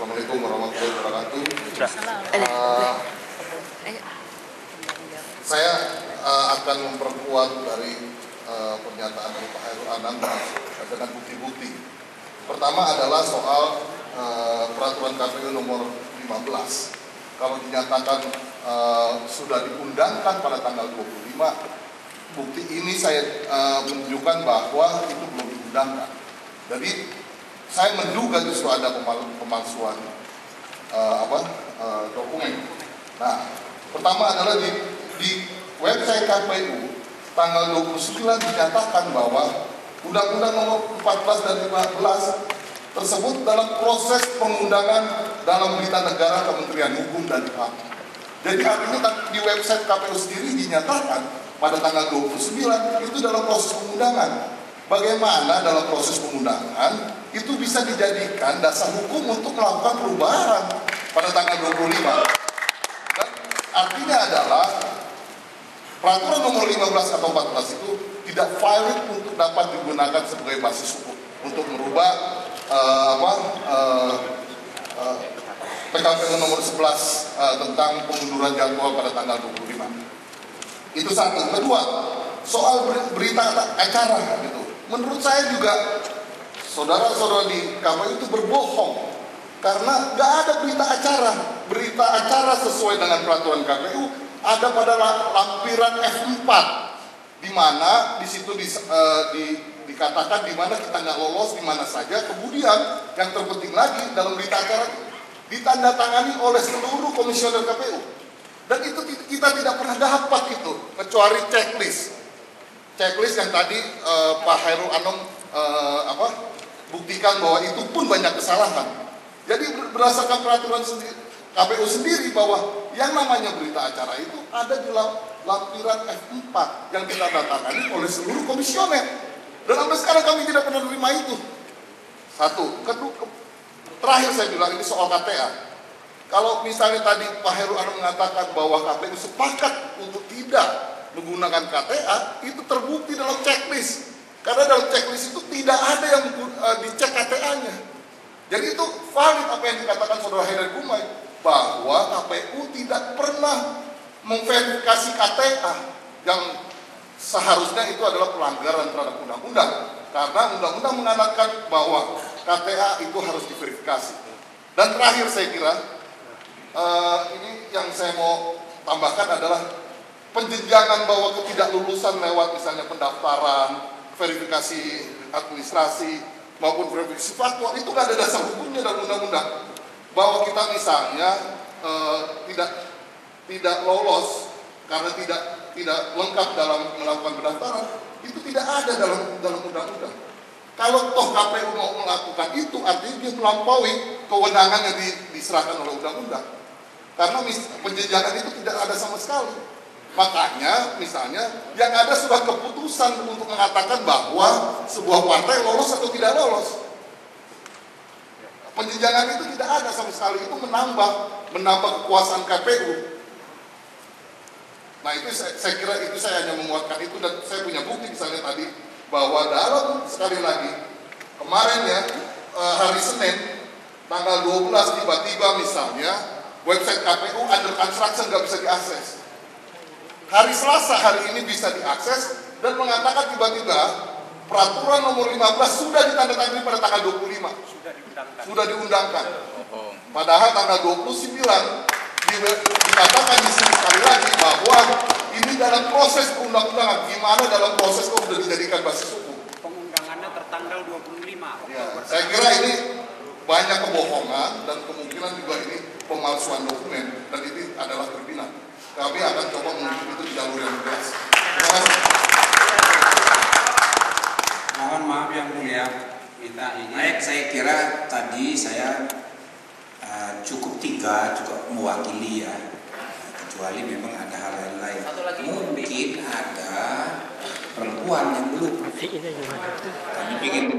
Assalamualaikum warahmatullahi wabarakatuh. Saya akan memperkuat dari pernyataan dari Pak Hairul Anam dengan bukti-bukti. Pertama adalah soal peraturan KPU nomor 15. Kalau dinyatakan sudah diundangkan pada tanggal 25, bukti ini saya menunjukkan bahwa itu belum diundangkan. Jadi saya menduga justru ada pemalsuan dokumen. Nah, pertama adalah di website KPU tanggal 29 dinyatakan bahwa Undang-Undang nomor 14 dan 15 tersebut dalam proses pengundangan dalam berita negara Kementerian Hukum dan HAM. Jadi artinya di website KPU sendiri dinyatakan pada tanggal 29 itu dalam proses pengundangan. Bagaimana dalam proses pengundangan itu bisa dijadikan dasar hukum untuk melakukan perubahan pada tanggal 25. Dan artinya adalah peraturan nomor 15 atau 14 itu tidak valid untuk dapat digunakan sebagai basis hukum untuk merubah PKPU nomor 11 tentang pengunduran jadwal pada tanggal 25. Itu satu. Kedua, soal berita acara gitu. Menurut saya juga saudara-saudara di KPU itu berbohong karena nggak ada berita acara. Berita acara sesuai dengan peraturan KPU ada pada lampiran F4, di mana di situ dikatakan di mana kita nggak lolos di mana saja. Kemudian yang terpenting lagi dalam berita acara ditandatangani oleh seluruh komisioner KPU, dan itu kita tidak pernah dapat itu kecuali checklist yang tadi Pak Hairul Anam buktikan bahwa itu pun banyak kesalahan. Jadi berdasarkan peraturan KPU sendiri bahwa yang namanya berita acara itu ada di lampiran F4 yang ditandatangani oleh seluruh komisioner. Dan sampai sekarang kami tidak pernah menerima itu. Satu. Kedua, terakhir saya bilang ini soal KTA. Kalau misalnya tadi Pak Hairul Anam mengatakan bahwa KPU sepakat untuk tidak menggunakan KTA, itu terbukti dalam checklist. Karena dalam checklist itu tidak ada yang dicek KTA-nya. Jadi itu valid apa yang dikatakan Saudara Haidar Gumai, bahwa KPU tidak pernah memverifikasi KTA yang seharusnya itu adalah pelanggaran terhadap undang-undang. Karena undang-undang mengatakan bahwa KTA itu harus diverifikasi. Dan terakhir saya kira, ini yang saya mau tambahkan adalah penjenjangan bahwa ketidaklulusan lewat misalnya pendaftaran, verifikasi administrasi, maupun verifikasi faktual, itu nggak ada dasar hukumnya dalam undang-undang. Bahwa kita misalnya tidak lolos karena tidak lengkap dalam melakukan pendaftaran, itu tidak ada dalam undang-undang. Kalau toh KPU mau melakukan itu, artinya dia melampaui kewenangan yang diserahkan oleh undang-undang. Karena penjenjangan itu tidak ada sama sekali. Makanya misalnya yang ada sudah keputusan untuk mengatakan bahwa sebuah partai lolos atau tidak lolos. Penjenjangan itu tidak ada sama sekali. Itu menambah kekuasaan KPU. Nah itu saya kira itu saya hanya menguatkan itu, dan saya punya bukti misalnya tadi bahwa dalam sekali lagi kemarin ya hari Senin tanggal 12 tiba-tiba misalnya website KPU under construction nggak bisa diakses. Hari Selasa hari ini bisa diakses dan mengatakan tiba-tiba peraturan nomor 15 sudah ditandatangani pada tanggal 25. Sudah diundangkan. Padahal tanggal 29 dikatakan di sini sekali lagi bahwa ini dalam proses undang-undangan. Gimana dalam proses kok sudah dijadikan basis hukum? Pengundangannya tertanggal 25. Ya, saya kira ini banyak kebohongan dan kemungkinan juga ini pemalsuan dokumen, dan ini adalah kriminal. Kami akan coba menuju itu di jalur yang jelas. Terima kasih. Mohon maaf yang mulia, minta ini. Baik, saya kira tadi saya cukup mewakili ya, kecuali memang ada hal lain. Mungkin ada perempuan yang belum. Kami ingin